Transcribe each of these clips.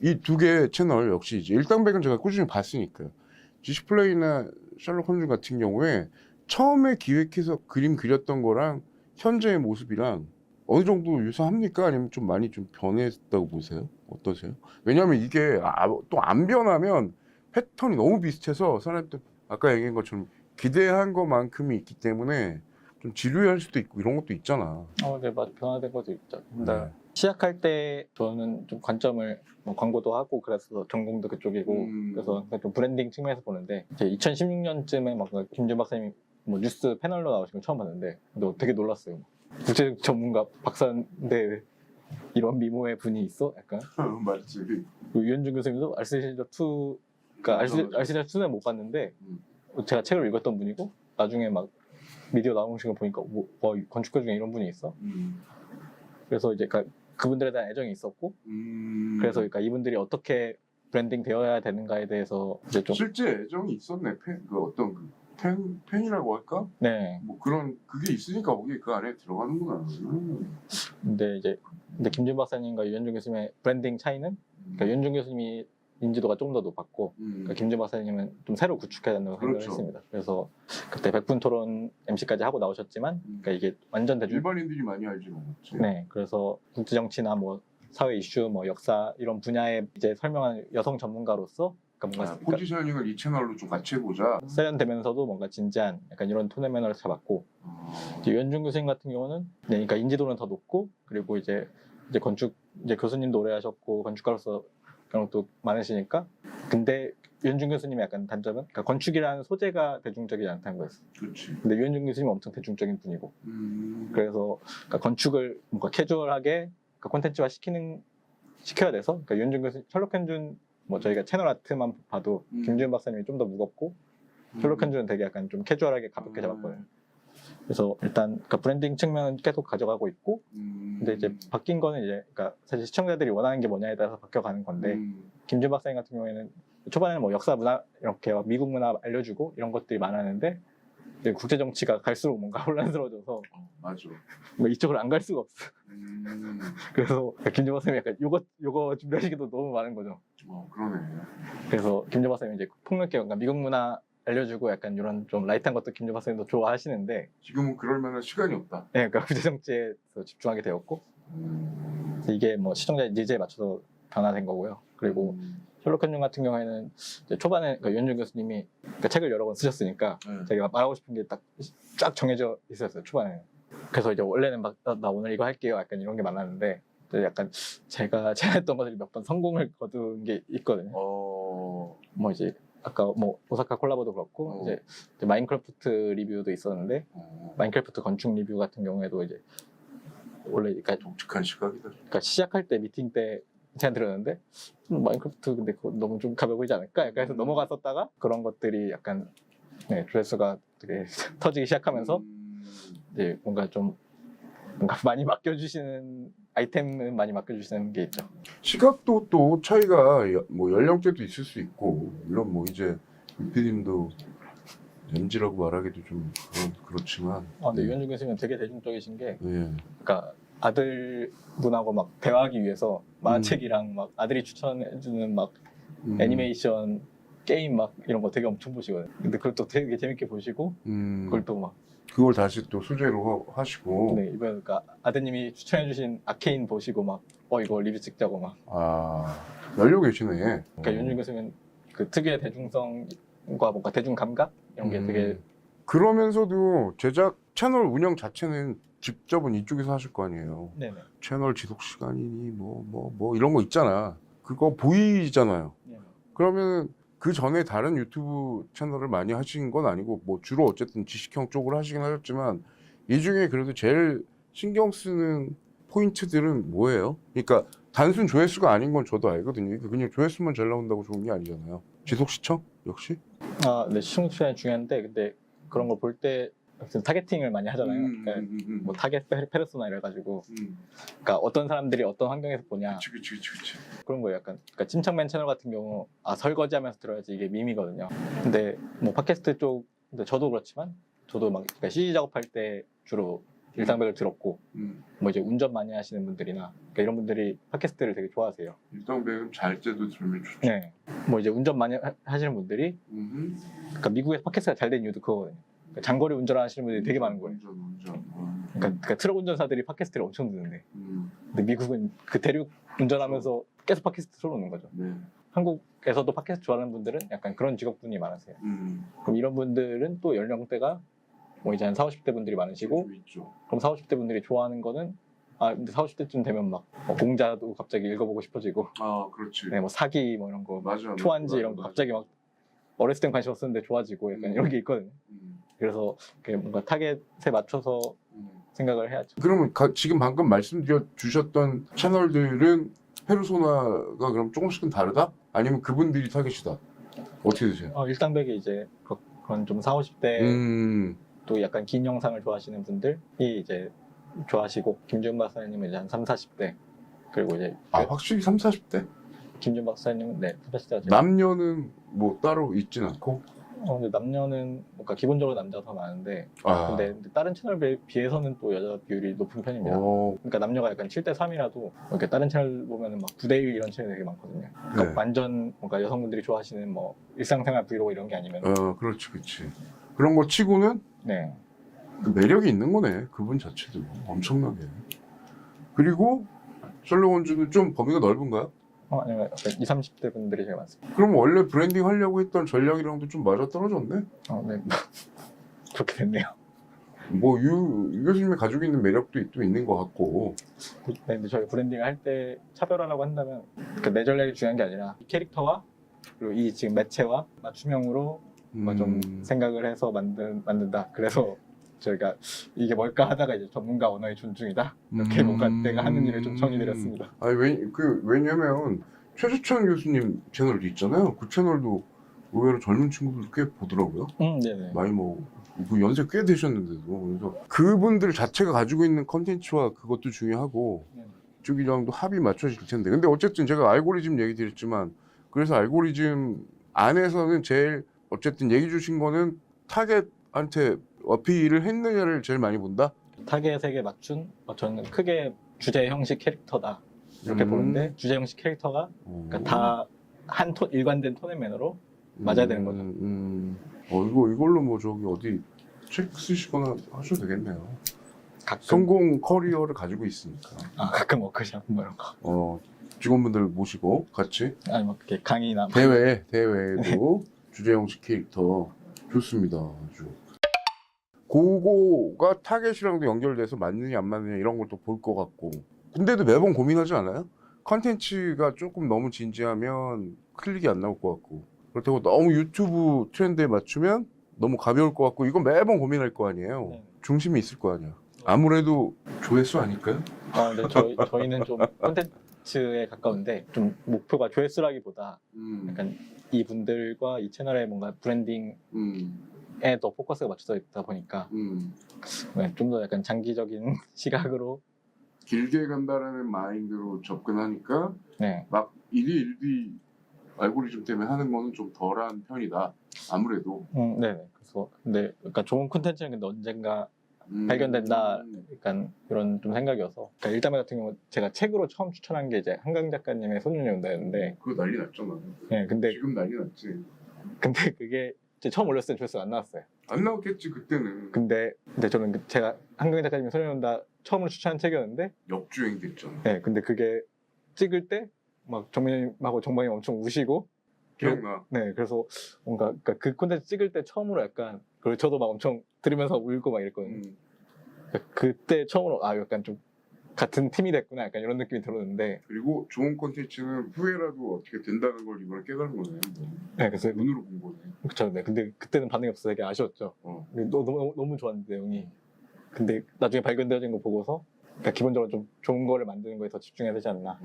이 두 개 채널 역시 이제 일당백은 제가 꾸준히 봤으니까요. 지식플레이나 셜록 홈즈 같은 경우에 처음에 기획해서 그림 그렸던 거랑 현재의 모습이랑 어느 정도 유사합니까? 아니면 좀 많이 좀 변했다고 보세요? 어떠세요? 왜냐하면 이게 또 안 변하면 패턴이 너무 비슷해서 사람들 아까 얘기한 것처럼 기대한 것만큼이 있기 때문에 좀 지루할 수도 있고 이런 것도 있잖아. 네, 맞아. 변화된 것도 있죠. 근데 네. 시작할 때 저는 좀 관점을 뭐 광고도 하고 그래서 전공도 그쪽이고 그래서 좀 브랜딩 측면에서 보는데 이제 2016년쯤에 막 김준 박사님이 뭐 뉴스 패널로 나오신 걸 처음 봤는데 근데 되게 놀랐어요. 국제 전문가 박사인데 이런 미모의 분이 있어? 약간 맞지. 유현준 교수님도 알쓸시절2 그러니까 알쓸시절2는 못 봤는데 제가 책을 읽었던 분이고 나중에 막 미디어 나오신 거 보니까 와, 건축가 중에 이런 분이 있어? 그래서 이제 그분들에 대한 애정이 있었고 그래서 그러니까 이분들이 어떻게 브랜딩 되어야 되는가에 대해서 이제 좀 실제 애정이 있었네. 팬이라고 할까? 네. 뭐 그런 그게 있으니까 거기 그 안에 들어가는구나. 근데 김준 박사님과 유현준 교수님의 브랜딩 차이는 그러니까 유현준 교수님이 인지도가 좀 더 높았고 그러니까 김준 박사님은 좀 새로 구축해야 된다고 생각을 했습니다. 그래서 그때 100분 토론 MC까지 하고 나오셨지만 그러니까 이게 완전 대중 일반인들이 많이 알지는 못지. 네, 그래서 국제 정치나 뭐 사회 이슈, 뭐 역사 이런 분야에 이제 설명하는 여성 전문가로서 그러니까 뭔가 포지셔닝을 이 채널로 좀 같이 해보자. 세련되면서도 뭔가 진지한 약간 이런 톤의 매너를 잡았고 이제 유현준 교수님 같은 경우는 네, 그러니까 인지도는 더 높고 그리고 이제 건축 이제 교수님도 오래 하셨고 건축가로서 경력도 많으시니까 근데 유현준 교수님의 약간 단점은 그러니까 건축이라는 소재가 대중적이지 않다는 거였어요. 그렇지. 근데 유현준 교수님은 엄청 대중적인 분이고 그래서 그러니까 건축을 뭔가 캐주얼하게 그러니까 콘텐츠화 시켜야 돼서 그러니까 유현준 교수님 셜록 현준 뭐 저희가 채널 아트만 봐도 김주현 박사님이 좀 더 무겁고 셜록 현준은 되게 약간 좀 캐주얼하게 가볍게 잡았거든요. 그래서 일단 그러니까 브랜딩 측면은 계속 가져가고 있고 근데 이제 바뀐 거는 이제 그러니까 사실 시청자들이 원하는 게 뭐냐에 따라서 바뀌어가는 건데 김주현 박사님 같은 경우에는 초반에는 뭐 역사 문화 이렇게 미국 문화 알려주고 이런 것들이 많았는데 이제 국제 정치가 갈수록 뭔가 혼란스러워져서 맞아. 뭐 이쪽으로 안 갈 수가 없어. 그래서 김준 박사님이 약간 요거 준비하시기도 너무 많은 거죠. 그러네. 그래서 김준 박사님이 이제 폭넓게 그러니까 미국 문화 알려주고 약간 이런 좀 라이트한 것도 김준 박사님도 좋아하시는데 지금은 그럴 만한 시간이 없다. 네, 그러니까 국제 정치에서 집중하게 되었고 이게 뭐 시청자의 니즈에 맞춰서 변화된 거고요. 그리고 셜록 현준 같은 경우에는 이제 초반에 그러니까 유현준 교수님이 그러니까 책을 여러 번 쓰셨으니까 자기가 말하고 싶은 게 딱 쫙 정해져 있었어요 초반에. 그래서 이제 원래는 막 나 오늘 이거 할게요 약간 이런 게 많았는데 약간 제가 했던 것들이 몇 번 성공을 거둔 게 있거든요. 뭐 이제 아까 뭐 오사카 콜라보도 그렇고 이제 마인크래프트 리뷰도 있었는데 마인크래프트 건축 리뷰 같은 경우에도 이제 원래 그러니까 독특한 시각이다. 그러니까 시작할 때 미팅 때 제안 드렸는데 마인크래프트 근데 그거 너무 좀 가벼워 보이지 않을까? 약간 해서 넘어갔었다가 그런 것들이 약간 네, 조회수가 되게 터지기 시작하면서 이제 뭔가 많이 맡겨주시는 아이템은 많이 맡겨주시는 게 있죠. 시각도 또 차이가 뭐 연령대도 있을 수 있고 물론 뭐 이제 유피님도 MZ라고 말하기도 좀 그렇지만 근데 유현준 교수님은 되게 대중적이신 게 예. 그러니까 아들분하고 막 대화하기 위해서 만화책이랑 막 아들이 추천해주는 막 애니메이션 게임 막 이런 거 되게 엄청 보시거든요. 근데 그걸 또 되게 재밌게 보시고 그걸 또 막 그걸 다시 또 소재로 하시고 네, 이번 그러니까 아드님이 추천해주신 아케인 보시고 막 이거 리뷰 찍자고 막 열려 계시네. 그러니까 유현준 교수님은 그 특유의 대중성과 뭔가 대중 감각 이런 게 되게 그러면서도 제작 채널 운영 자체는 직접은 이쪽에서 하실 거 아니에요. 네네. 채널 지속 시간이니 뭐 이런 거 있잖아. 그거 보이잖아요. 네네. 그러면 그 전에 다른 유튜브 채널을 많이 하신 건 아니고 뭐 주로 어쨌든 지식형 쪽으로 하시긴 하셨지만 이 중에 그래도 제일 신경 쓰는 포인트들은 뭐예요? 그러니까 단순 조회수가 아닌 건 저도 알거든요. 그냥 조회수만 잘 나온다고 좋은 게 아니잖아요. 지속 시청 역시? 네, 시청 시간이 중요한데 근데 그런 걸 볼 때 타겟팅을 많이 하잖아요. 그러니까 뭐 타겟 페르소나 이래가지고 그러니까 어떤 사람들이 어떤 환경에서 보냐. 그치. 그런 거예요. 약간 그러니까 침착맨 채널 같은 경우 설거지하면서 들어야지 이게 밈이거든요. 근데 뭐 팟캐스트 쪽 근데 저도 그렇지만 저도 막 그러니까 CG 작업할 때 주로 일당백을 들었고 음. 뭐 이제 운전 많이 하시는 분들이나 그러니까 이런 분들이 팟캐스트를 되게 좋아하세요. 일당백은 잘 때도 들으면 좋죠. 네. 뭐 이제 운전 많이 하시는 분들이 그러니까 미국에서 팟캐스트가 잘 된 이유도 그거거든요. 그러니까 장거리 운전을 하시는 분들이 되게 많은 거예요. 운전. 그러니까 트럭 운전사들이 팟캐스트를 엄청 듣는데 근데 미국은 그 대륙 운전하면서 계속 팟캐스트 틀어놓는 거죠. 네. 한국에서도 팟캐스트 좋아하는 분들은 약간 그런 직업군이 많으세요. 그럼 이런 분들은 또 연령대가 뭐 이제 한 40, 50대 분들이 많으시고 있죠. 그럼 40, 50대 분들이 좋아하는 거는 근데 40, 50대쯤 되면 막 공자도 갑자기 읽어보고 싶어지고 아, 그렇지. 네, 뭐 사기 뭐 이런 거 맞아. 초안지 이런 거 갑자기 막 어렸을 땐 관심 없었는데 좋아지고 약간 이런 게 있거든요. 그래서 뭔가 타겟에 맞춰서 생각을 해야죠. 그러면 지금 방금 말씀드려 주셨던 채널들은 페르소나가 그럼 조금씩은 다르다? 아니면 그분들이 타겟이다? 어떻게 되세요? 일당백이 이제 그런 좀 40, 50대 또 약간 긴 영상을 좋아하시는 분들이 이제 좋아하시고 김준 박사님은 이제 한 30, 40대 그리고 이제 확실히 30, 40대? 김준 박사님은 네 30, 40대 남녀는 뭐 따로 있진 않고? 근데 남녀는 뭔가 기본적으로 남자가 더 많은데 근데 다른 채널에 비해서는 또 여자 비율이 높은 편입니다. 그러니까 남녀가 약간 7대 3이라도 이렇게 다른 채널 보면은 막 9대 1 이런 채널 되게 많거든요. 그러니까 네. 완전 뭔가 여성분들이 좋아하시는 뭐 일상생활 브이로그 이런 게 아니면 그렇지. 그런 거 치고는 네. 그 매력이 있는 거네. 그분 자체도 엄청나게. 그리고 셜록 홈즈는 좀 범위가 넓은가요? 아니면 20, 30대 분들이 제일 많습니다. 그럼 원래 브랜딩 하려고 했던 전략이랑도 좀 맞아떨어졌네? 네. 그렇게 됐네요. 뭐 유 교수님이 가지고 있는 매력도 또 있는 것 같고. 네, 근데 저희 브랜딩을 할 때 차별화라고 한다면 내 전략이 중요한 게 아니라 이 캐릭터와 그리고 이 지금 매체와 맞춤형으로 좀 생각을 해서 만든다. 그래서 저희가 이게 뭘까 하다가 이제 전문가 언어의 존중이다. 이렇게 뭔가 내가 하는 일을 좀 정의드렸습니다. 왜냐면 최주찬 교수님 채널도 있잖아요. 그 채널도 의외로 젊은 친구들 꽤 보더라고요. 네네. 많이 그 연세 꽤 되셨는데도. 그래서 그분들 자체가 가지고 있는 컨텐츠와 그것도 중요하고 이쪽이랑도 합이 맞춰질 텐데. 근데 어쨌든 제가 알고리즘 얘기 드렸지만 그래서 알고리즘 안에서는 제일 어쨌든 얘기 주신 거는 타겟한테 어필을 했느냐를 제일 많이 본다? 타겟에게 맞춘 저는 크게 주제 형식 캐릭터다 이렇게 보는데 주제 형식 캐릭터가 그러니까 다 한 톤 일관된 톤의 매너로 맞아야 되는 거죠. 이걸로 뭐 저기 어디 책 쓰시거나 하셔도 되겠네요. 가끔 성공 커리어를 가지고 있으니까. 가끔 워크숍 뭐 이런 거. 직원분들 모시고 같이 아니 뭐 그렇게 강의나 대회에도 주제 형식 캐릭터 좋습니다. 아주. 그거가 타겟이랑도 연결돼서 맞느냐 안 맞느냐 이런 걸 또 볼 것 같고. 근데도 매번 고민하지 않아요? 컨텐츠가 조금 너무 진지하면 클릭이 안 나올 것 같고, 그렇다고 너무 유튜브 트렌드에 맞추면 너무 가벼울 것 같고, 이건 매번 고민할 거 아니에요. 네. 중심이 있을 거 아니야. 아무래도 조회수 아닐까요? 근데 저희는 좀 콘텐츠에 가까운데 좀 목표가 조회수라기보다 약간 이분들과 이 채널의 뭔가 브랜딩에 더 포커스가 맞춰져 있다 보니까 좀 더 약간 장기적인 시각으로 길게 간다라는 마인드로 접근하니까 네. 막 일이 알고리즘 때문에 하는 거는 좀 덜한 편이다. 아무래도. 네. 그래서 근데 그러니까 좋은 콘텐츠는 근데 언젠가 발견된다. 약간 이런 좀 생각이어서. 그러니까 일담회 같은 경우 제가 책으로 처음 추천한 게 이제 한강 작가님의 소년이 온다였는데. 그거 난리 났잖아. 네, 근데 지금 난리 났지. 근데 그게 처음 올렸을 때 조회수가 안 나왔어요. 안 나왔겠지 그때는. 근데 저는 제가 한강 작가님의 소년이 온다 처음으로 추천한 책이었는데. 역주행 됐잖아. 네, 근데 그게 찍을 때 막 정민님하고 정방이 엄청 우시고. 기억나. 네, 그래서 뭔가 그러니까 그 콘텐츠 찍을 때 처음으로 약간 그리고 저도 막 엄청 들으면서 울고 막 이랬거든요. 그러니까 그때 처음으로 약간 좀 같은 팀이 됐구나 약간 이런 느낌이 들었는데. 그리고 좋은 콘텐츠는 후회라도 어떻게 된다는 걸 이번에 깨달은 거네. 네, 그래서 눈으로 본 거네. 그렇죠. 네, 근데 그때는 반응이 없어서 되게 아쉬웠죠. 너무 좋았는데 내용이. 근데 나중에 발견되어진 거 보고서 그러니까 기본적으로 좀 좋은 거를 만드는 거에 더 집중해야 되지 않나.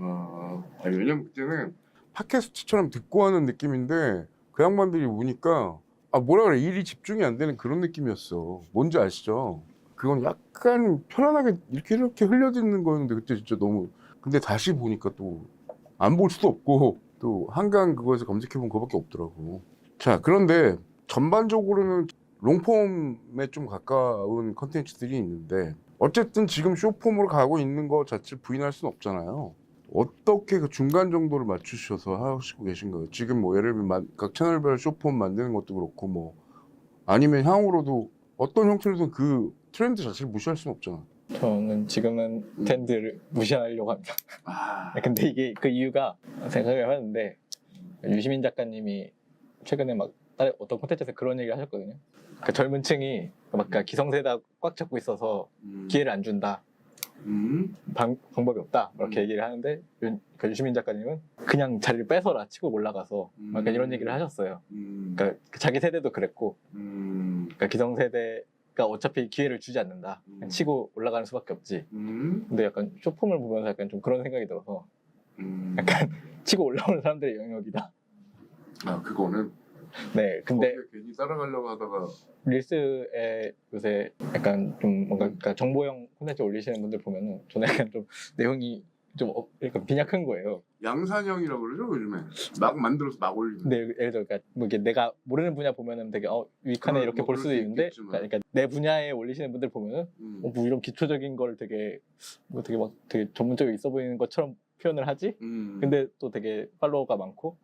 왜냐면 그때는 팟캐스트처럼 듣고 하는 느낌인데 그 양반들이 우니까 뭐라 그래, 일이 집중이 안 되는 그런 느낌이었어. 뭔지 아시죠? 그건 약간 편안하게 이렇게 흘려듣는 거였는데 그때 진짜 너무. 근데 다시 보니까 또 안 볼 수도 없고 또 한강 그거에서 검색해본 거밖에 없더라고. 자, 그런데 전반적으로는 롱폼에 좀 가까운 컨텐츠들이 있는데 어쨌든 지금 쇼폼으로 가고 있는 거 자체 부인할 수는 없잖아요. 어떻게 그 중간 정도를 맞추셔서 하시고 계신 거예요? 지금 뭐 예를 들면 각 채널별 쇼폼 만드는 것도 그렇고 뭐 아니면 향후로도 어떤 형태로든 그 트렌드 자체를 무시할 수는 없잖아. 저는 지금은 트렌드를 무시하려고 합니다. 근데 이게 그 이유가 생각을 해봤는데 유시민 작가님이 최근에 막 다른 어떤 콘텐츠에서 그런 얘기를 하셨거든요. 그러니까 젊은 층이 막 그러니까 기성세대가 꽉 잡고 있어서 기회를 안 준다. 방법이 없다. 이렇게 얘기를 하는데 그 유시민 작가님은 그냥 자리를 뺏어라 치고 올라가서 약간 이런 얘기를 하셨어요. 그러니까 자기 세대도 그랬고 그러니까 기성세대가 어차피 기회를 주지 않는다. 그냥 치고 올라가는 수밖에 없지. 근데 약간 쇼폼을 보면서 약간 좀 그런 생각이 들어서 약간 치고 올라오는 사람들의 영역이다. 아 그거는 네, 근데 괜히 따라가려고 하다가 릴스에 요새 약간 좀 뭔가 그러니까 정보형 콘텐츠 올리시는 분들 보면은 저는 약간 좀 내용이 좀 약간 빈약한 거예요. 양산형이라고 그러죠 요즘에 막 만들어서 막 올리는. 근데 예를 들어 그러니까 뭐 이게 내가 모르는 분야 보면은 되게 유익하네 이렇게 뭐 볼 그럴 수도 수 있는데 있겠지만. 그러니까 내 분야에 올리시는 분들 보면은 뭐 이런 기초적인 걸 되게 뭐 되게 막 되게 전문적으로 있어 보이는 것처럼 표현을 하지. 근데 또 되게 팔로워가 많고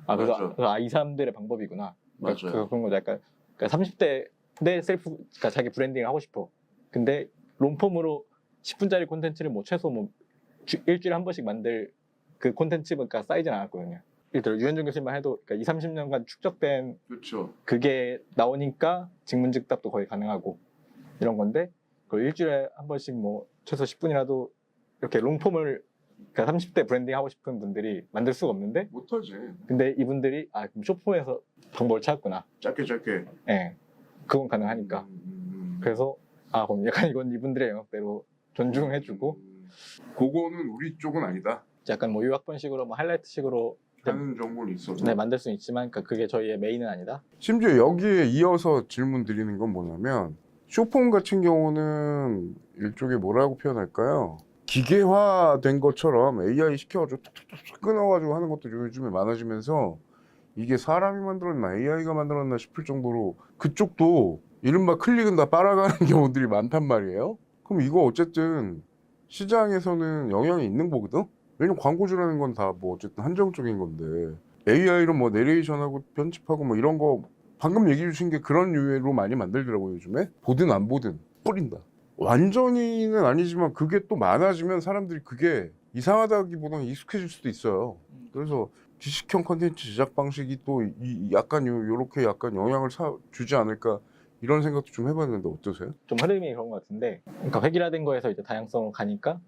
맞아. 그래서 이 사람들의 방법이구나. 그러니까 맞아요. 그런 거죠. 약간 그러니까 30대 내 셀프 그러니까 자기 브랜딩을 하고 싶어. 근데 롱폼으로 10분짜리 콘텐츠를 뭐 최소 뭐 일주일에 한 번씩 만들 그 콘텐츠가 쌓이진 않았거든요. 예를 들어 유현준 교수님만 해도 그러니까 2, 30년간 축적된 그렇죠. 그게 나오니까 직문즉답도 거의 가능하고 이런 건데 그걸 일주일에 한 번씩 뭐 최소 10분이라도 이렇게 롱폼을 그러니까 30대 브랜딩 하고 싶은 분들이 만들 수가 없는데 못하지. 근데 이분들이 그럼 쇼폼에서 방법을 찾았구나. 짧게. 예, 그건 가능하니까. 그래서 그럼 약간 이건 이분들의 영역대로 존중해주고 그거는 우리 쪽은 아니다. 약간 뭐 유학본식으로 뭐 하이라이트식으로 하는 정보는 있어도. 네, 만들 수는 있지만 그러니까 그게 저희의 메인은 아니다. 심지어 여기에 이어서 질문 드리는 건 뭐냐면 쇼폼 같은 경우는 일종의 뭐라고 표현할까요? 기계화된 것처럼 AI 시켜가지고 툭툭툭 끊어가지고 하는 것도 요즘에 많아지면서 이게 사람이 만들었나 AI가 만들었나 싶을 정도로 그쪽도 이른바 클릭은 다 빨아가는 경우들이 많단 말이에요. 그럼 이거 어쨌든 시장에서는 영향이 있는 거거든? 왜냐면 광고주라는 건 다 뭐 어쨌든 한정적인 건데 AI로 뭐 내레이션하고 편집하고 뭐 이런 거 방금 얘기해 주신 게 그런 유해로 많이 만들더라고요 요즘에. 보든 안 보든 뿌린다. 완전히는 아니지만 그게 또 많아지면 사람들이 그게 이상하다기보다는 익숙해질 수도 있어요. 그래서 지식형 컨텐츠 제작 방식이 또 약간 요렇게 약간 영향을 주지 않을까 이런 생각도 좀 해봤는데 어떠세요? 좀 흐름이 그런 것 같은데 그러니까 획일화된 거에서 이제 다양성을 가니까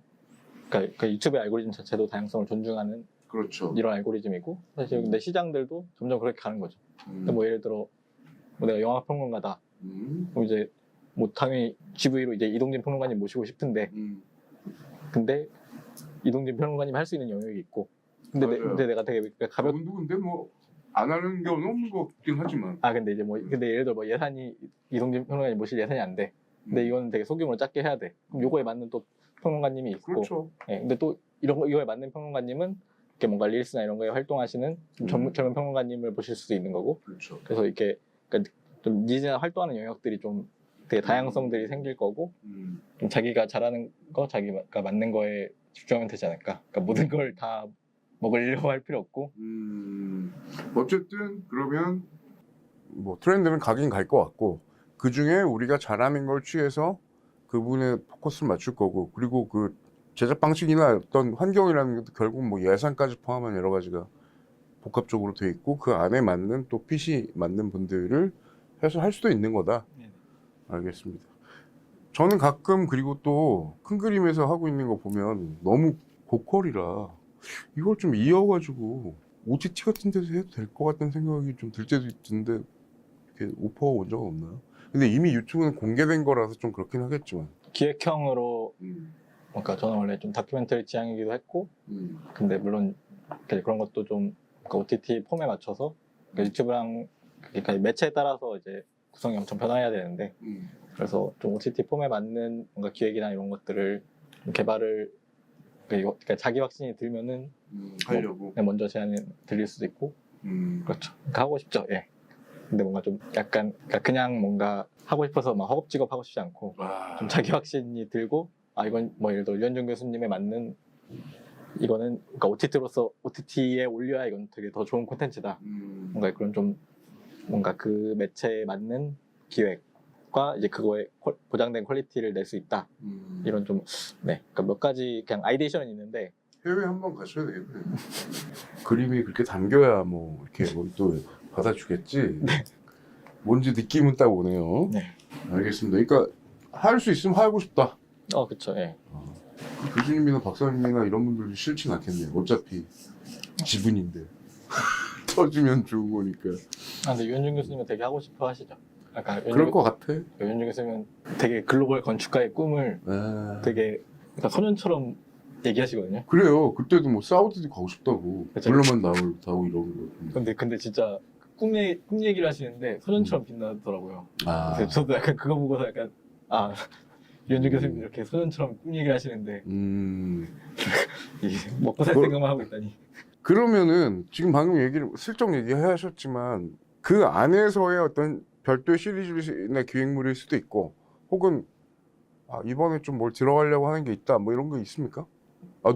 그러니까 그 유튜브의 알고리즘 자체도 다양성을 존중하는 그렇죠. 이런 알고리즘이고 사실 근데 시장들도 점점 그렇게 가는 거죠. 근데 뭐 예를 들어 뭐 내가 영화 평론가다. 그럼 이제 뭐 당연히 GV로 이제 이동진 평론가님 모시고 싶은데 근데 이동진 평론가님 할 수 있는 영역이 있고 근데 내가 되게 가볍 근데 뭐 안 하는 경우는 없는 것 같긴 하지만 근데 이제 뭐 근데 예를 들어 뭐 예산이 이동진 평론가님 모실 예산이 안 돼. 근데 이거는 되게 소규모로 작게 해야 돼. 그럼 요거에 맞는 또 평론가님이 있고 그렇죠. 예, 근데 또 이거에 맞는 평론가님은 이렇게 뭔가 릴스나 이런 거에 활동하시는 좀 젊은 평론가님을 모실 수도 있는 거고. 그렇죠. 그래서 이렇게 그러니까 좀 니즈나 활동하는 영역들이 좀 되게 다양성들이 생길 거고 좀 자기가 잘하는 거 자기가 맞는 거에 집중하면 되지 않을까. 그러니까 모든 걸 다 먹으려고 할 필요 없고. 어쨌든 그러면 뭐 트렌드는 가긴 갈 것 같고 그 중에 우리가 잘하는 걸 취해서 그분의 포커스를 맞출 거고 그리고 그 제작 방식이나 어떤 환경이라는 것도 결국 뭐 예산까지 포함한 여러 가지가 복합적으로 돼 있고 그 안에 맞는 또 핏이 맞는 분들을 해서 할 수도 있는 거다. 알겠습니다. 저는 가끔 그리고 또 큰 그림에서 하고 있는 거 보면 너무 고퀄이라 이걸 좀 이어가지고 OTT 같은 데서 해도 될 것 같다는 생각이 좀 들 때도 있는데 이렇게 오퍼가 온 적은 없나요? 근데 이미 유튜브는 공개된 거라서 좀 그렇긴 하겠지만 기획형으로 그러니까 저는 원래 좀 다큐멘터리 취향이기도 했고 근데 물론 그런 것도 좀 그러니까 OTT 폼에 맞춰서 그러니까 유튜브랑 그러니까 매체에 따라서 이제 구성이 엄청 변화해야 되는데 그래서 좀 OTT 폼에 맞는 뭔가 기획이나 이런 것들을 개발을 그러니까 자기 확신이 들면은 하려고 먼저 제안을 드릴 수도 있고 그렇죠. 그러니까 하고 싶죠. 예. 근데 뭔가 좀 약간 그러니까 그냥 뭔가 하고 싶어서 막 허겁지겁 하고 싶지 않고 좀 자기 확신이 들고 이건 뭐 예를 들어 유현준 교수님에 맞는 이거는 그러니까 OTT에 올려야 이건 되게 더 좋은 콘텐츠다. 뭔가 그런 좀 뭔가 그 매체에 맞는 기획과 이제 그거에 보장된 퀄리티를 낼 수 있다. 이런 좀 그러니까 몇 가지 그냥 아이디어는 있는데 해외 한번 가셔야 되겠네. 그림이 그렇게 담겨야 뭐 이렇게 또 받아주겠지. 뭔지 느낌은 딱 오네요. 네. 알겠습니다. 그러니까 할 수 있으면 하고 싶다. 그쵸. 예. 그 교수님이나 박사님이나 이런 분들도 싫진 않겠네요. 어차피 지분인데 터지면 좋은 거니까. 근데 유현준 교수님은 되게 하고 싶어 하시죠. 약간 그럴 것 같아. 유현준 교수님은 되게 글로벌 건축가의 꿈을 되게 그러니까 소년처럼 얘기하시거든요. 그래요. 그때도 뭐 사우디도 가고 싶다고. 그쵸. 불러만 나오고 이런 거. 근데 진짜 꿈 얘기를 하시는데 소년처럼 빛나더라고요. 아. 그래서 저도 약간 그거 보고서 약간 유현준 교수님 이렇게 소년처럼 꿈 얘기를 하시는데 이게 먹고 살 생각만 하고 있다니. 그러면은 지금 방금 얘기를 슬쩍 얘기하셨지만 그 안에서의 어떤 별도의 시리즈나 기획물일 수도 있고 혹은 이번에 좀 뭘 들어가려고 하는 게 있다 뭐 이런 거 있습니까?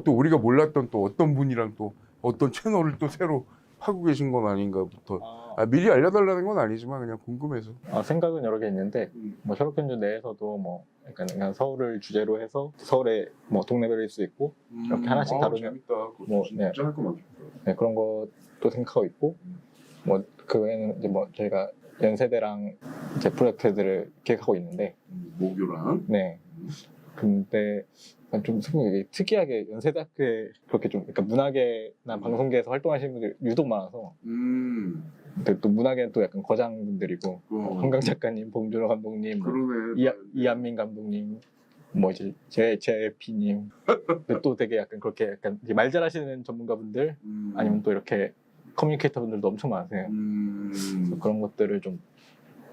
또 우리가 몰랐던 또 어떤 분이랑 또 어떤 채널을 또 새로 하고 계신 건 아닌가부터 미리 알려달라는 건 아니지만 그냥 궁금해서. 생각은 여러 개 있는데 뭐 셜록 홈즈 내에서도 뭐 약간 그냥 서울을 주제로 해서 서울의 뭐 동네별일 수 있고 이렇게 하나씩 다루면 재밌다. 뭐, 진짜 할 거 많겠다. 네, 그런 것도 생각하고 있고 뭐 그 외에는 이제 뭐 저희가 연세대랑 이제 프로젝트들을 기획하고 있는데 모교랑. 네. 근데 좀 특이하게 연세대학교에 그렇게 좀 그러니까 문화계나 방송계에서 활동하시는 분들이 유독 많아서 근데 또 문화계는 또 약간 거장분들이고 한강 작가님, 봉준호 감독님, 그러네. 이한민 감독님, 뭐 이제 제피님, 또 되게 약간 그렇게 약간 말 잘하시는 전문가분들 아니면 또 이렇게 커뮤니케이터 분들도 엄청 많으세요. 그래서 그런 것들을 좀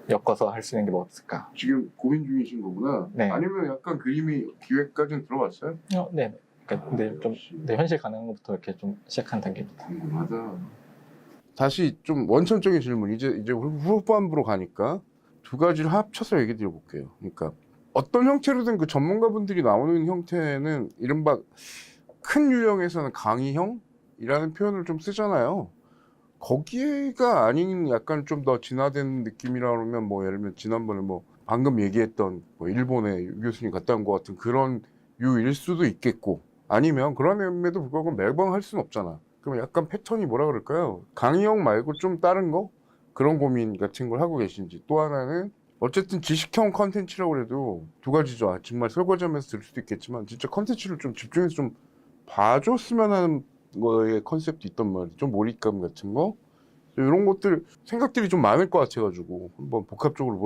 엮어서 할 수 있는 게 뭐 없을까? 지금 고민 중이신 거구나. 네. 아니면 약간 그림이 기획까지는 들어왔어요? 네. 그러니까 근데 좀 현실 가능한 것부터 이렇게 좀 시작한 단계입니다. 궁금하다. 다시 좀 원천적인 질문. 이제 후반부로 가니까 두 가지를 합쳐서 얘기 드려볼게요. 그러니까 어떤 형태로든 그 전문가분들이 나오는 형태는 이른바 큰 유형에서는 강의형이라는 표현을 좀 쓰잖아요. 거기가 아닌 약간 좀 더 진화된 느낌이라 그러면 뭐 예를 들면 지난번에 뭐 방금 얘기했던 뭐 일본에 유 교수님 갔다 온 것 같은 그런 유일 수도 있겠고 아니면 그럼에도 불구하고 매번 할 수는 없잖아. 그럼 약간 패턴이 뭐라 그럴까요? 강의형 말고 좀 다른 거? 그런 고민 같은 걸 하고 계신지. 또 하나는 어쨌든 지식형 컨텐츠라고 해도 두 가지죠. 정말 설거지하면서 들을 수도 있겠지만 진짜 컨텐츠를 좀 집중해서 좀 봐줬으면 하는 거에 컨셉도 있단 말이에요. 좀 몰입감 같은 거 이런 것들 생각들이 좀 많을 것 같아가지고 한번 복합적으로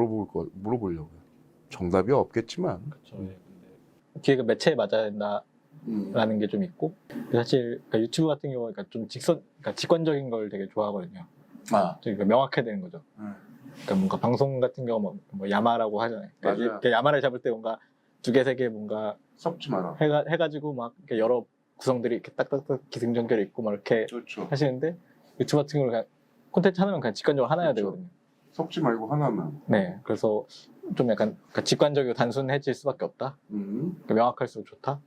물어보려고요. 정답이 없겠지만 그렇죠. 기회가 매체에 맞아야 된다라는 게 좀 있고 사실 그러니까 유튜브 같은 경우 그러니까 좀 그러니까 직관적인 걸 되게 좋아하거든요. 그러니까 명확해야 되는 거죠. 그러니까 뭔가 방송 같은 경우 뭐 야마라고 하잖아요. 그러니까 이렇게 야마를 잡을 때 뭔가 두 개 세 개 뭔가 섞지 마라. 해가지고 막 이렇게 여러 구성들이 이렇게 딱딱딱 기승전결이 있고 막 이렇게 그렇죠. 하시는데 유튜브 같은 경우는 그냥 콘텐츠 하나면 그냥 직관적으로 하나야 그렇죠. 되거든요. 섞지 말고 하나만. 네, 그래서 좀 약간 그러니까 직관적이고 단순해질 수밖에 없다. 그러니까 명확할수록 좋다.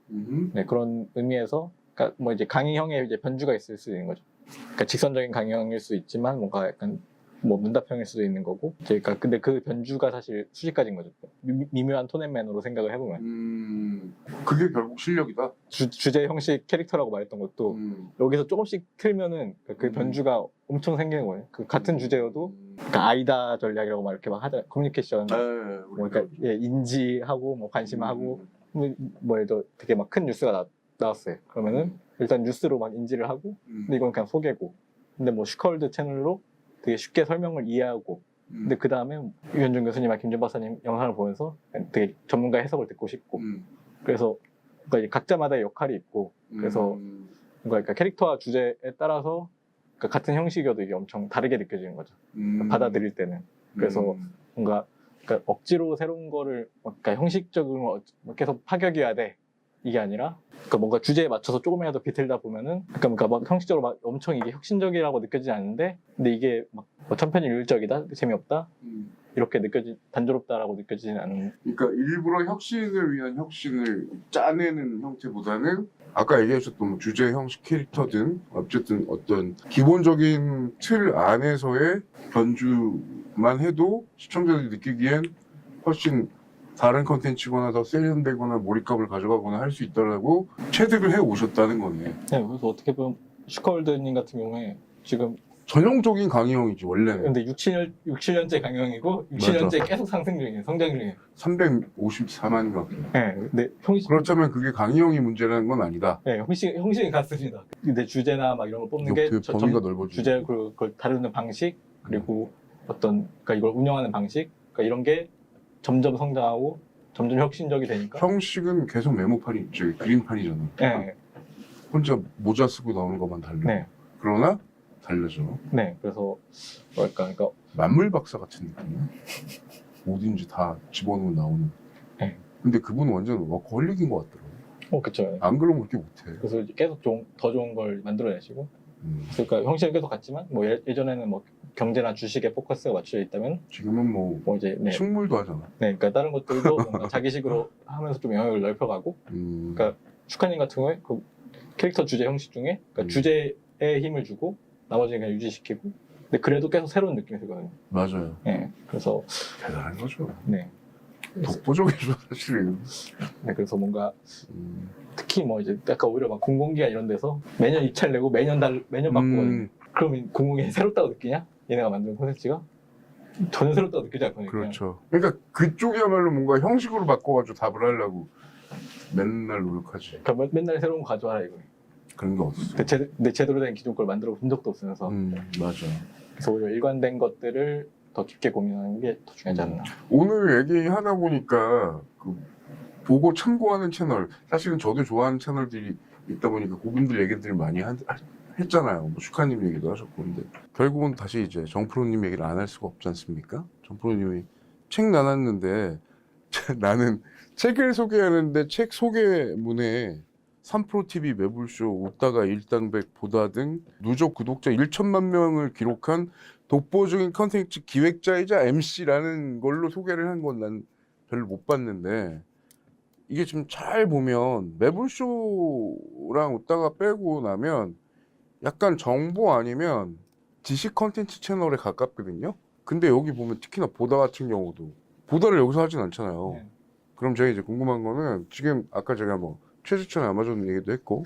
네, 그런 의미에서 그러니까 뭐 이제 강의형의 이제 변주가 있을 수 있는 거죠. 그러니까 직선적인 강의형일 수 있지만 뭔가 약간 뭐 문답형일 수도 있는 거고. 그러니까 근데 그 변주가 사실 수십 가지인 거죠. 미묘한 톤앤맨으로 생각을 해보면. 그게 결국 실력이다. 주제 형식 캐릭터라고 말했던 것도 여기서 조금씩 틀면은 그 변주가 엄청 생기는 거예요. 그 같은 주제여도 그러니까 아이다 전략이라고 막 이렇게 막 하잖아요. 커뮤니케이션 뭐 그러니까 인지하고 뭐 관심하고 뭐 예를 들어 되게 막 큰 뉴스가 나왔어요. 그러면은 일단 뉴스로 막 인지를 하고 근데 이건 그냥 소개고 근데 뭐 슈컬드 채널로 되게 쉽게 설명을 이해하고 근데 그 다음에 유현준 교수님과 김준 박사님 영상을 보면서 되게 전문가 해석을 듣고 싶고 그래서 그러니까 각자마다의 역할이 있고 그래서 그러니까 캐릭터와 주제에 따라서 그러니까 같은 형식이어도 이게 엄청 다르게 느껴지는 거죠. 그러니까 받아들일 때는 그래서 뭔가 그러니까 억지로 새로운 거를 그러니까 형식적으로 계속 파격이어야 돼 이게 아니라 그러니까 뭔가 주제에 맞춰서 조금이라도 비틀다 보면은 그러니까 막 형식적으로 막 엄청 이게 혁신적이라고 느껴지지 않는데 근데 이게 막 뭐 천편일률적이다, 재미없다 이렇게 단조롭다라고 느껴지진 않은. 그러니까 일부러 혁신을 위한 혁신을 짜내는 형태보다는 아까 얘기하셨던 뭐 주제, 형식, 캐릭터 등 어쨌든 어떤 기본적인 틀 안에서의 변주만 해도 시청자들이 느끼기엔 훨씬 다른 컨텐츠거나 더 세련되거나 몰입감을 가져가거나 할 수 있다라고 체득을 해 오셨다는 거네. 네, 그래서 어떻게 보면 슈카월드님 같은 경우에 지금 전형적인 강의형이지 원래는. 근데 6, 7년째 강형이고 6, 7년째 계속 상승 중이에요. 성장 중이에요. 354만인가. 네, 근데 형식 그렇다면 그게 강의형이 문제라는 건 아니다. 네, 형식이 같습니다. 근데 주제나 막 이런 거 뽑는 게 되게 범위가 넓어지고. 주제 그걸 다루는 방식 그리고 어떤 그러니까 이걸 운영하는 방식 그러니까 이런 게 점점 성장하고 점점 혁신적이 되니까. 형식은 계속 메모판이 저기 그림판이잖아. 네, 혼자 모자 쓰고 나오는 것만 달라. 네, 그러나 달라져. 네. 그래서 뭐랄까, 그러니까 만물 박사 같은 느낌이야. 뭐든지 다 집어넣으면 나오는. 네. 근데 그분은 완전 워커홀릭인 것 같더라고. 그쵸. 안 그러면 그렇게 못해. 그래서 이제 계속 더 좋은 걸 만들어내시고. 그러니까 형식은 계속 같지만 뭐 예전에는 뭐 경제나 주식에 포커스가 맞춰져 있다면 지금은 뭐 이제 네, 식물도 하잖아. 네, 그러니까 다른 것들도 뭔가 자기식으로 하면서 좀 영역을 넓혀가고. 그러니까 슈카님 같은 경우에 그 캐릭터 주제 형식 중에 그러니까 주제에 힘을 주고 나머지는 그냥 유지시키고. 근데 그래도 계속 새로운 느낌이 들거든요. 맞아요. 네, 그래서 대단한 거죠. 네, 독보적이죠 사실은. 네, 그래서 뭔가 특히 뭐 이제 약간 오히려 막 공공기관 이런 데서 매년 입찰 내고 매년 바꾸거든요. 그러면 공공이 새롭다고 느끼냐? 얘네가 만든 콘텐츠가 전혀 새롭다고 느끼지 않거든요. 그렇죠. 그러니까 그쪽이야말로 뭔가 형식으로 바꿔가지고 답을 하려고 맨날 노력하지. 그러니까 맨날 새로운 거 가져와라 이거예요. 그런 게 없어. 근데 제대로 된 기존 걸 만들어 본 적도 없으면서. 맞아. 그래서 오히려 일관된 것들을 더 깊게 고민하는 게 더 중요하지 않나. 오늘 얘기하다 보니까 그 보고 참고하는 채널, 사실은 저도 좋아하는 채널들이 있다 보니까 그분들 얘기들을 많이 했잖아요. 뭐 슈카님 얘기도 하셨고. 근데 결국은 다시 이제 정프로님 얘기를 안 할 수가 없지 않습니까? 정프로님이 책 나눴는데 나는 책을 소개하는데 책 소개문에 3프로TV 매불쇼, 웃다가 일당백 보다 등 누적 구독자 1천만 명을 기록한 독보적인 컨텐츠 기획자이자 MC라는 걸로 소개를 한 건 난 별로 못 봤는데, 이게 지금 잘 보면 매불쇼랑 웃다가 빼고 나면 약간 정보 아니면 지식 컨텐츠 채널에 가깝거든요. 근데 여기 보면 특히나 보다 같은 경우도 보다를 여기서 하진 않잖아요. 네. 그럼 제가 이제 궁금한 거는 지금 아까 제가 뭐 최주찬 아마존 얘기도 했고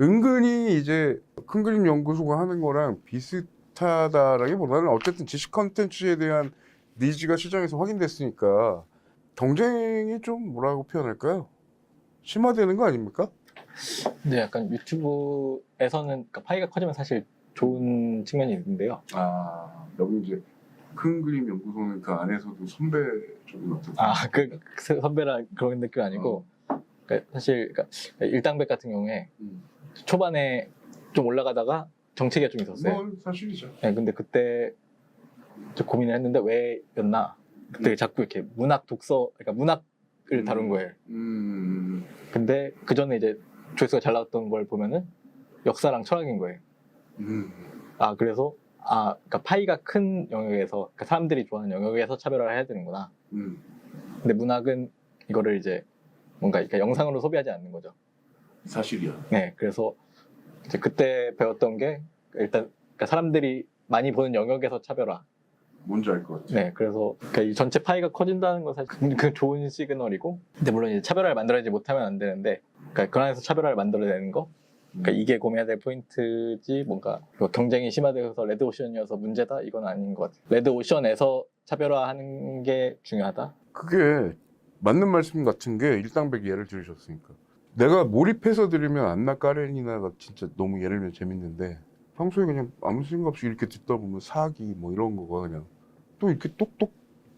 은근히 이제 큰 그림 연구소가 하는 거랑 비슷하다라기보다는 어쨌든 지식 컨텐츠에 대한 니즈가 시장에서 확인됐으니까 경쟁이 좀 뭐라고 표현할까요? 심화되는 거 아닙니까? 근데 약간 유튜브에서는 그러니까 파이가 커지면 사실 좋은 측면이 있는데요. 아, 여기 이제 큰 그림 연구소는 그 안에서도 선배적인 어떤 그 선배라 그런 느낌 아니고 그러니까 사실 그러니까 일당백 같은 경우에 초반에 좀 올라가다가 정체기가 좀 있었어요. 뭐 사실이죠. 네, 근데 그때 좀 고민을 했는데 왜였나? 그때 자꾸 이렇게 문학 독서, 그러니까 문학을 다룬 거예요. 근데 그 전에 이제 조회수가 잘 나왔던 걸 보면은 역사랑 철학인 거예요. 그래서 그러니까 파이가 큰 영역에서, 그러니까 사람들이 좋아하는 영역에서 차별화를 해야 되는구나. 근데 문학은 이거를 이제 뭔가 그러니까 영상으로 소비하지 않는 거죠. 사실이야. 네, 그래서 이제 그때 배웠던 게 일단 그러니까 사람들이 많이 보는 영역에서 차별화. 뭔지 알 것 같아. 네, 그래서 그러니까 이 전체 파이가 커진다는 건 사실 그 좋은 시그널이고, 근데 물론 이제 차별화를 만들어내지 못하면 안 되는데, 그러니까 그 안에서 차별화를 만들어내는 거, 그러니까 이게 고민해야 될 포인트지, 뭔가 경쟁이 심화되어서 레드오션이어서 문제다, 이건 아닌 것 같아요. 레드오션에서 차별화하는 게 중요하다. 그게 맞는 말씀 같은 게 일당백 예를 들으셨으니까 내가 몰입해서 들으면 안나 까렌이나가 진짜 너무 예를 들면 재밌는데 평소에 그냥 아무 생각 없이 이렇게 듣다 보면 사기 뭐 이런 거가 그냥 또 이렇게 똑똑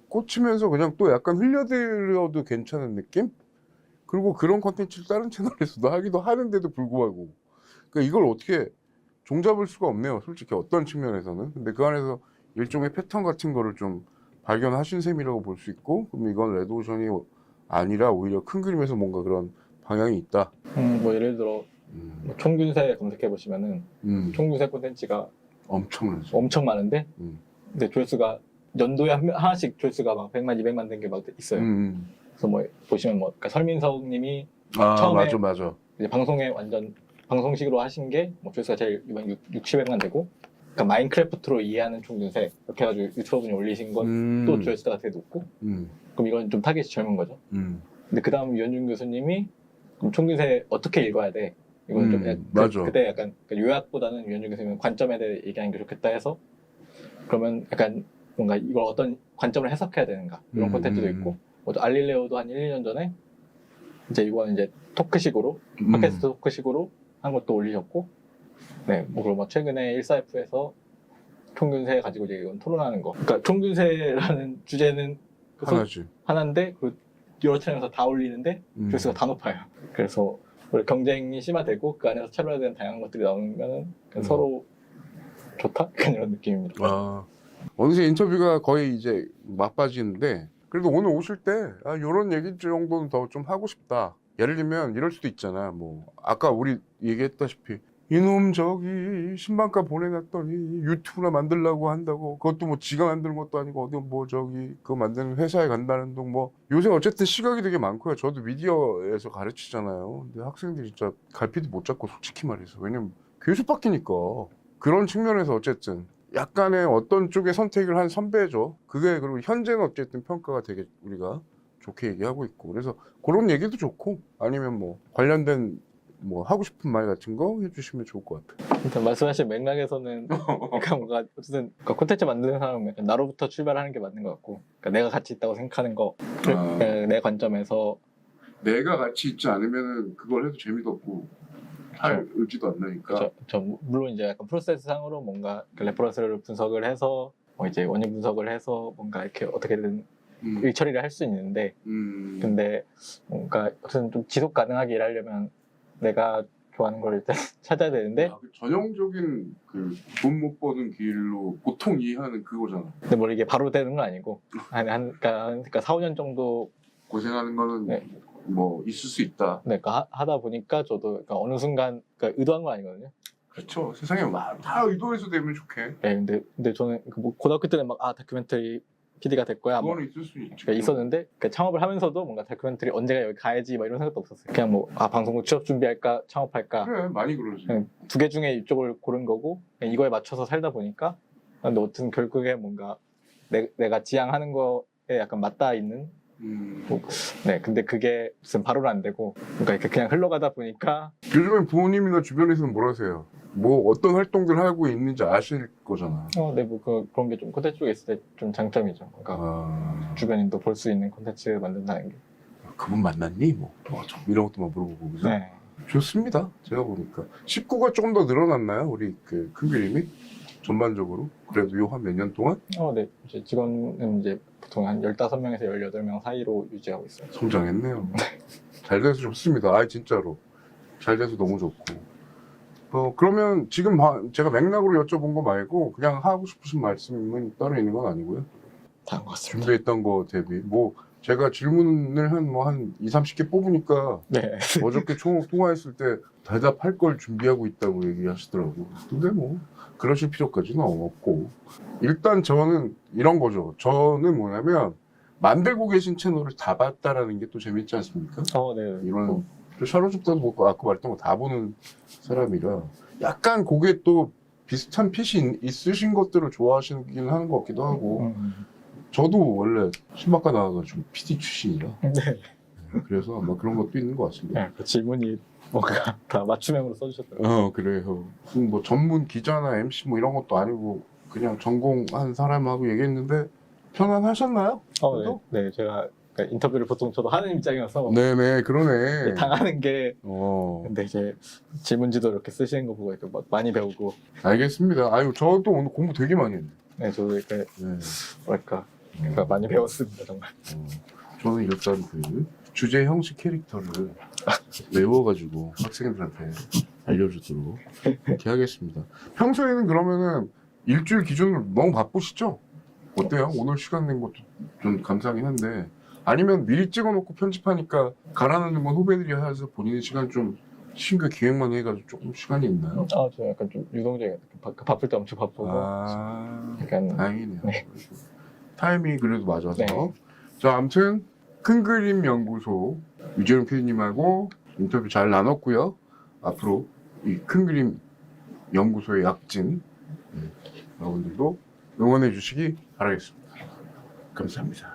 꽂히면서 그냥 또 약간 흘려들어도 괜찮은 느낌? 그리고 그런 컨텐츠를 다른 채널에서도 하기도 하는데도 불구하고 그러니까 이걸 어떻게 종잡을 수가 없네요, 솔직히 어떤 측면에서는. 근데 그 안에서 일종의 패턴 같은 거를 좀 발견하신 셈이라고 볼 수 있고, 그럼 이건 레드오션이 아니라 오히려 큰 그림에서 뭔가 그런 방향이 있다. 뭐 예를 들어 뭐 총균세 검색해 보시면은 총균세 콘텐츠가 엄청나죠. 엄청 많은데 근데 조회수가 연도에 하나씩 조회수가 막 100만, 200만 된 게 막 있어요. 그래서 뭐 보시면 뭐 그러니까 설민석님이 아 처음에 맞아. 이제 방송에 완전 방송식으로 하신 게 뭐 조회수가 제일 60회만 되고, 그러니까 마인크래프트로 이해하는 총균세 이렇게 해가지고 유튜버분이 올리신 건 또 조회수가 되게 높고, 그럼 이건 좀 타겟이 젊은 거죠. 근데 그 다음 유현준 교수님이 그럼 총균세 어떻게 읽어야 돼? 이건 좀 약간 맞아. 그때 약간 요약보다는 유현준 교수님은 관점에 대해 얘기하는 게 좋겠다 해서, 그러면 약간 뭔가 이걸 어떤 관점을 해석해야 되는가 이런 콘텐츠도 있고, 뭐 또 알릴레오도 한 1, 2년 전에 이제 이거는 이제 토크식으로 팟캐스트 토크식으로 한 것도 올리셨고, 네, 뭐 그리고 뭐 최근에 14F에서 총균세 가지고 이제 이건 토론하는 거. 그러니까 총균세라는 주제는 하나지. 하나인데 그 여러 채널에서 다 올리는데 조회수가 다 높아요. 그래서 경쟁이 심화되고 그 안에서 차별화된 다양한 것들이 나오면은 서로 좋다? 약간 이런 느낌입니다. 아 어느새 인터뷰가 거의 이제 막바지인데 그래도 오늘 오실 때 이런 얘기 정도는 더 좀 하고 싶다. 예를 들면 이럴 수도 있잖아. 뭐 아까 우리 얘기했다시피 이놈 저기 신방가 보내놨더니 유튜브나 만들려고 한다고, 그것도 뭐 지가 만드는 것도 아니고 어디 뭐 저기 그거 만드는 회사에 간다는 둥, 뭐 요새 어쨌든 시각이 되게 많고요. 저도 미디어에서 가르치잖아요. 근데 학생들이 진짜 갈피도 못 잡고 솔직히 말해서, 왜냐면 교수 바뀌니까. 그런 측면에서 어쨌든 약간의 어떤 쪽의 선택을 한 선배죠. 그게 그리고 현재는 어쨌든 평가가 되게 우리가 좋게 얘기하고 있고, 그래서 그런 얘기도 좋고, 아니면 뭐 관련된 뭐 하고 싶은 말 같은 거 해주시면 좋을 것 같아요. 일단 말씀하신 맥락에서는 그러니까 뭔가 어쨌든 그러니까 콘텐츠 만드는 사람은 약간 나로부터 출발하는 게 맞는 것 같고, 그러니까 내가 가치 있다고 생각하는 거, 내 관점에서 내가 같이 있지 않으면 그걸 해도 재미도 없고 할 의지도 안 나니까. 물론 이제 약간 프로세스 상으로 뭔가 그 레퍼런스를 분석을 해서 뭐 이제 원인 분석을 해서 뭔가 이렇게 어떻게든 일 처리를 할 수 있는데, 근데 뭔가 어쨌든 좀 지속 가능하게 일하려면 내가 좋아하는 걸 일단 찾아야 되는데, 그 전형적인 그 돈 못 버는 길로 보통 이해하는 그거잖아. 근데 뭐 이게 바로 되는 건 아니고 그러니까 4, 5년 정도 고생하는 거는 뭐 있을 수 있다. 그러니까 하다 보니까 저도 그러니까 어느 순간 그러니까 의도한 건 아니거든요. 그렇죠. 세상에 다 의도해서 되면 좋게. 네, 근데 저는 뭐 고등학교 때는 막 다큐멘터리 PD가 될 거야. 그거는 있을 수 있지. 그러니까 있었는데 그러니까 창업을 하면서도 뭔가 다큐멘터리 언제가 여기 가야지 막 이런 생각도 없었어요. 그냥 뭐 방송국 취업 준비할까 창업할까. 그래 많이 그러지. 그냥 두 개 중에 이쪽을 고른 거고, 그냥 이거에 맞춰서 살다 보니까, 근데 어쨌든 결국에 뭔가 내가 지향하는 거에 약간 맞닿아 있는. 네, 근데 그게 무슨 바로는 안 되고, 그러니까 그냥 흘러가다 보니까. 요즘에 부모님이나 주변에서는 뭐라 하세요? 뭐 어떤 활동들 하고 있는지 아실 거잖아. 네, 뭐 그런 게 좀 콘텐츠 쪽에 있을 때 좀 장점이죠. 그러니까 주변인도 볼 수 있는 콘텐츠 만든다는 게. 그분 만났니? 뭐 이런 것도 막 물어보고 그죠? 네. 좋습니다. 제가 보니까 식구가 조금 더 늘어났나요? 우리 그 큰 그림이 전반적으로 그래도 요 한 몇 년 동안 네. 이제 직원은 이제 보통 한 15명에서 18명 사이로 유지하고 있어요. 성장했네요. 잘 돼서 좋습니다. 진짜로 잘 돼서 너무 좋고. 그러면 지금 제가 맥락으로 여쭤본 거 말고 그냥 하고 싶으신 말씀은 따로 있는 건 아니고요? 다 한 것 같습니다. 준비했던 거 대비 뭐 제가 질문을 한 2, 30개 뽑으니까 네. 어저께 통화했을 때 대답할 걸 준비하고 있다고 얘기하시더라고요. 근데 뭐 그러실 필요까지는 없고, 일단 저는 이런 거죠. 저는 뭐냐면 만들고 계신 채널을 다 봤다라는 게 또 재밌지 않습니까? 네. 이런 샤로줍다도 보고 아까 말했던 거 다 보는 사람이라 약간 그게 또 비슷한 핏이 있으신 것들을 좋아하시긴 하는 것 같기도 하고, 저도 원래 신박가 나와가지고 PD 출신이라. 네. 그래서 아마 그런 것도 있는 것 같습니다. 네, 그 질문이 뭔가 다 맞춤형으로 써주셨더라고요. 그래요. 무슨 뭐 전문 기자나 MC 뭐 이런 것도 아니고 그냥 전공한 사람하고 얘기했는데 편안하셨나요? 네, 제가 그러니까 인터뷰를 보통 저도 하는 입장이어서 네네, 그러네. 당하는 게. 어. 근데 이제 질문지도 이렇게 쓰시는 거 보고 이렇게 막 많이 배우고. 알겠습니다. 저도 오늘 공부 되게 많이 했네. 네, 저도 이렇게 뭐랄까 그러니까 많이 배웠습니다 정말. 저는 일단 그 주제 형식 캐릭터를 외워가지고 학생들한테 알려주도록 이렇게 하겠습니다. 평소에는 그러면은 일주일 기준으로 너무 바쁘시죠? 어때요? 오늘 시간 낸 것도 좀 감사하긴 한데, 아니면 미리 찍어놓고 편집하니까 갈아넣는 건 후배들이 해서 본인의 시간 좀 신규 기획만 해가지고 조금 시간이 있나요? 저 약간 좀 유동적인 바쁠 때 엄청 바쁘고 약간 다행이네요. 네. 타이밍이 그래도 맞아서. 네. 자, 아무튼 큰 그림 연구소 유재룡 PD님하고 인터뷰 잘 나눴고요. 앞으로 이 큰 그림 연구소의 약진 여러분들도 응원해 주시기 바라겠습니다. 감사합니다.